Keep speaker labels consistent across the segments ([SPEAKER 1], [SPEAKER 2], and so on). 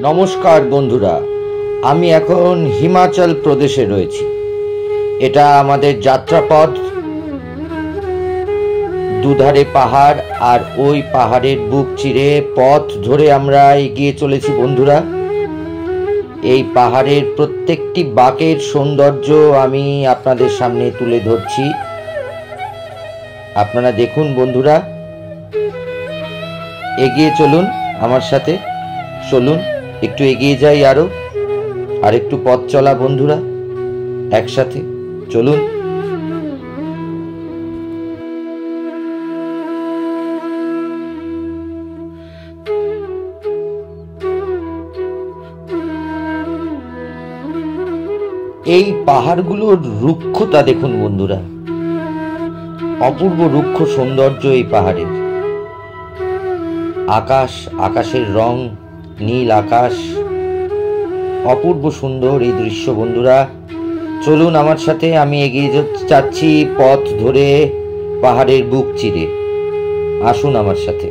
[SPEAKER 1] নমস্কার বন্ধুরা, আমি এখন হিমাচল প্রদেশে রয়েছি। এটা আমাদের যাত্রাপথ, দুধারে পাহাড় আর ওই পাহাড়ের বুক চিরে পথ ধরে আমরা এগিয়ে চলেছি বন্ধুরা। এই পাহাড়ের প্রত্যেকটি বাঁকের সৌন্দর্য আমি আপনাদের সামনে তুলে ধরছি। আপনারা দেখুন বন্ধুরা, এগিয়ে চলুন আমার সাথে। চলুন একটু এগিয়ে যাই, আর একটু পথ চলা বন্ধুরা, একসাথে চলুন। এই পাহাড়গুলোর রুক্ষতা দেখুন বন্ধুরা, অপূর্ব রুক্ষ সৌন্দর্য এই পাহাড়ের। আকাশের রং নীল আকাশ, অপূর্ব সুন্দর এই দৃশ্য বন্ধুরা। চলুন আমার সাথে, আমি এগিয়ে যাচ্ছি পথ ধরে পাহাড়ের বুক চিরে। আসুন আমার সাথে।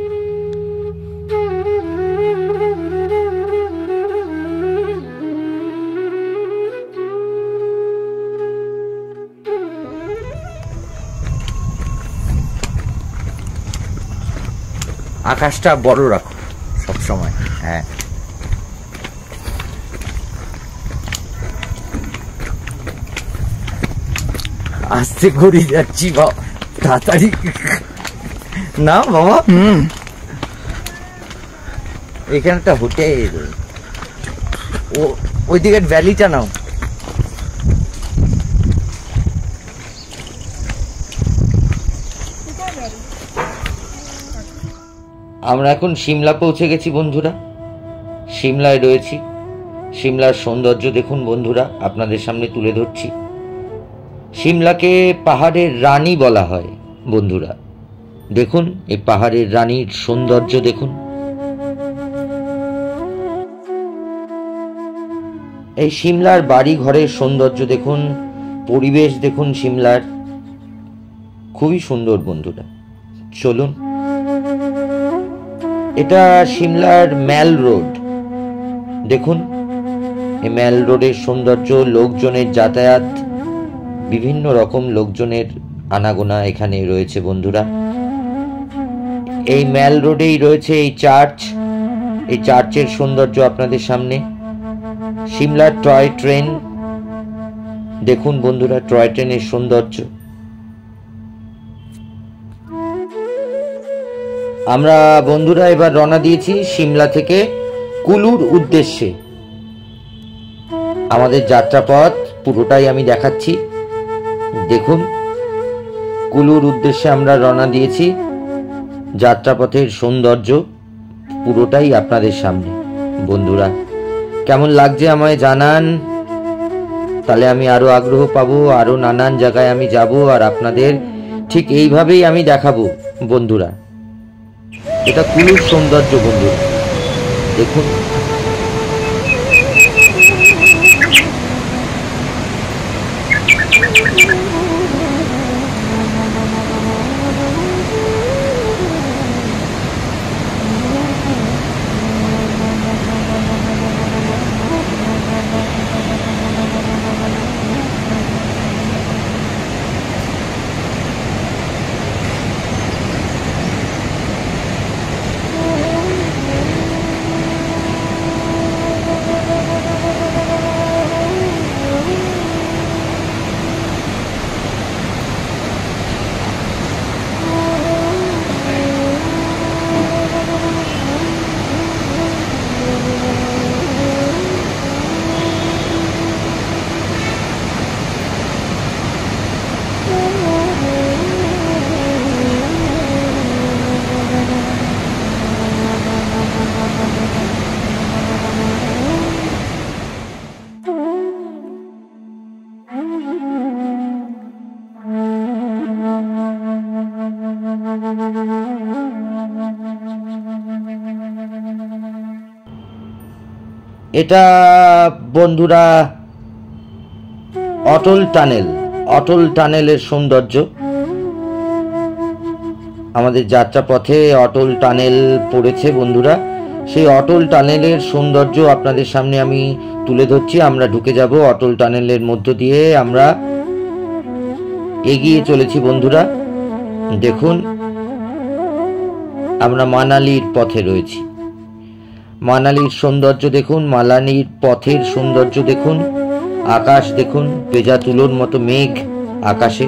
[SPEAKER 1] আকাশটা বড় রাখো সবসময়। হ্যাঁ, আস্তে করে যাচ্ছি বাবা, তাড়াতাড়ি না বাবা। এখানটা হোটেল, ওই দিকের ভ্যালিটা নাও। আমরা এখন সিমলা পৌঁছে গেছি বন্ধুরা। সিমলায় রয়েছি। সিমলার সৌন্দর্য দেখুন বন্ধুরা, আপনাদের সামনে তুলে ধরছি। সিমলাকে পাহাড়ের রানী বলা হয় বন্ধুরা। দেখুন এই পাহাড়ের রানীর সৌন্দর্য দেখুন। এই সিমলার বাড়ি ঘরের সৌন্দর্য দেখুন, পরিবেশ দেখুন সিমলার, খুবই সুন্দর বন্ধুরা। চলুন, এটা সিমলার ম্যাল রোড। দেখুন এই ম্যাল রোডের সৌন্দর্য, লোকজনের যাতায়াত, বিভিন্ন রকম লোকজনের আনাগোনা এখানে রয়েছে বন্ধুরা। এই ম্যাল রোডেই রয়েছে এই চার্চ। এই চার্চের সৌন্দর্য আপনাদের সামনে। সিমলার টয় ট্রেন দেখুন বন্ধুরা, টয় ট্রেনের সৌন্দর্য। আমরা বন্ধুরা এবার রওনা দিয়েছি সিমলা থেকে কুলুর উদ্দেশ্যে। আমাদের যাত্রাপথ পুরোটাই আমি দেখাচ্ছি। দেখুন কুলুর উদ্দেশ্যে আমরা রওনা দিয়েছি। যাত্রাপথের সৌন্দর্য পুরোটাই আপনাদের সামনে বন্ধুরা। কেমন লাগছে আমায় জানান, তাহলে আমি আরো আগ্রহ পাবো, আরো নানান জায়গায় আমি যাব আর আপনাদের ঠিক এইভাবেই আমি দেখাবো বন্ধুরা। এটা কুলুর সৌন্দর্য বন্ধুরা, দেখুন। এটা বন্ধুরা অটল টানেলের সৌন্দর্য। আমাদের যাত্রাপথে অটল টানেল পড়েছে বন্ধুরা, সেই অটল টানেলের সৌন্দর্য আপনাদের সামনে আমি তুলে ধরছি। আমরা ঢুকে যাব অটল টানেলের মধ্য দিয়ে, আমরা এগিয়ে চলেছি বন্ধুরা। দেখুন, আমরা মানালির পথে রয়েছি। মানালির সৌন্দর্য দেখুন, মানালির পথের সৌন্দর্য দেখুন, আকাশ দেখুন, পেঁজা তুলোর মতো মেঘ আকাশে।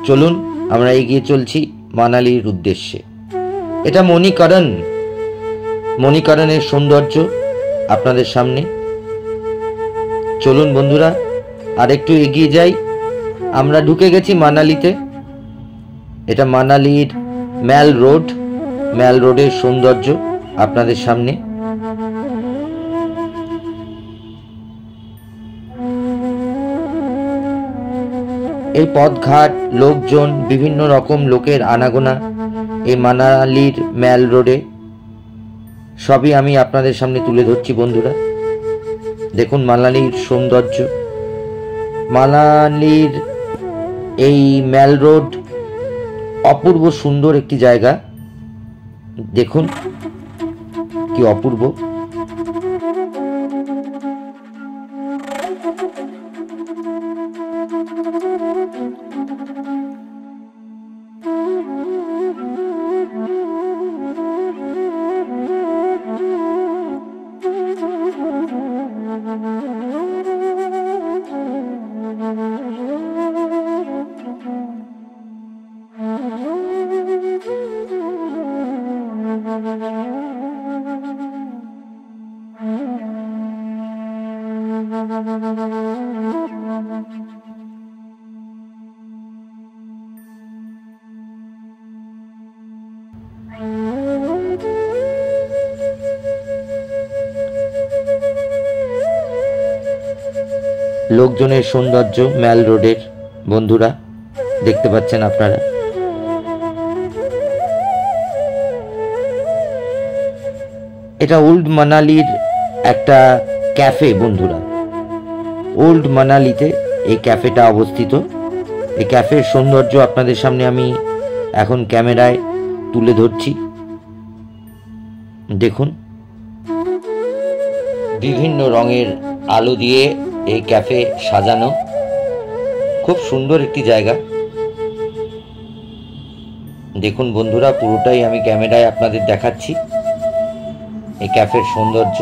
[SPEAKER 1] চলুন, আমরা এগিয়ে চলছি মানালির উদ্দেশ্যে। এটা মণিকরণের সৌন্দর্য আপনাদের সামনে। চলুন বন্ধুরা, আর একটু এগিয়ে যাই। আমরা ঢুকে গেছি মানালিতে। এটা মানালির ম্যাল রোডের সৌন্দর্য আপনাদের সামনে। এই পথঘাট, লোকজন, বিভিন্ন রকম লোকের আনাগোনা এই মানালির ম্যাল রোডে, সবই আমি আপনাদের সামনে তুলে ধরছি বন্ধুরা। দেখুন মানালির সৌন্দর্য। মানালির এই ম্যাল রোড অপূর্ব সুন্দর একটি জায়গা। দেখুন কি অপূর্ব। লোকজনের সৌন্দর্য ম্যাল রোডের বন্ধুরা, দেখতে পাচ্ছেন আপনারা। এটা ওল্ড মানালির একটা ক্যাফে বন্ধুরা। ওল্ড মানালিতে এই ক্যাফেটা অবস্থিত। এই ক্যাফের সৌন্দর্য আপনাদের সামনে আমি এখন ক্যামেরায় তুলে ধরছি। দেখুন, বিভিন্ন রঙের আলো দিয়ে এই ক্যাফে সাজানো। খুব সুন্দর একটি জায়গা। দেখুন বন্ধুরা, পুরোটাই আমি ক্যামেরায় আপনাদের দেখাচ্ছি এই ক্যাফের সৌন্দর্য।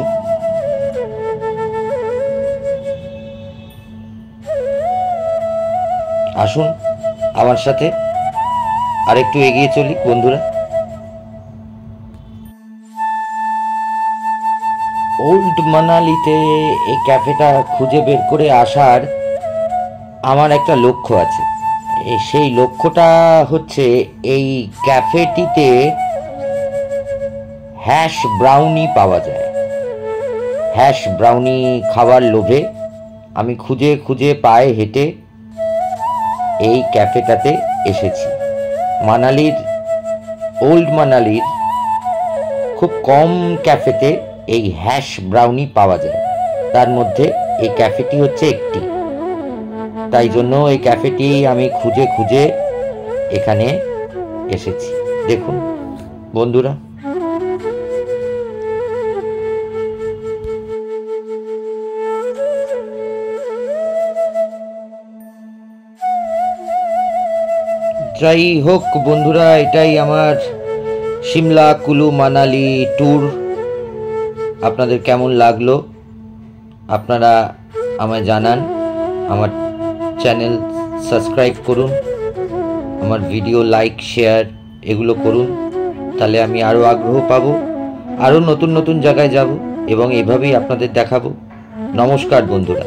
[SPEAKER 1] আসুন আমার সাথে আরেকটু এগিয়ে চলি বন্ধুরা। ওল্ড মানালিতে এই ক্যাফেটা খুঁজে বের করে আসার আমার একটা লক্ষ্য আছে। সেই লক্ষ্যটা হচ্ছে এই ক্যাফেটিতে হ্যাশ ব্রাউনি পাওয়া যায়। হ্যাশ ব্রাউনি খাওয়ার লোভে আমি খুঁজে খুঁজে পায়ে হেঁটে এই ক্যাফেটাতে এসেছি। মানালির, ওল্ড মানালির খুব কম ক্যাফেতে এই হ্যাশ ব্রাউনি পাওয়া যায়, তার মধ্যে এই ক্যাফেটি হচ্ছে একটি। তাই জন্য এই ক্যাফেটি আমি খুঁজে খুঁজে এখানে এসেছি। দেখুন বন্ধুরা, যাই হোক বন্ধুরা, এটাই আমার সিমলা কুলু মানালি ট্যুর। আপনাদের কেমন লাগলো আপনারা আমায় জানান। আমার চ্যানেল সাবস্ক্রাইব করুন, আমার ভিডিও লাইক শেয়ার এগুলো করুন, তাহলে আমি আরও আগ্রহ পাবো, আরও নতুন নতুন জায়গায় যাব এবং এভাবেই আপনাদের দেখাবো। নমস্কার বন্ধুরা।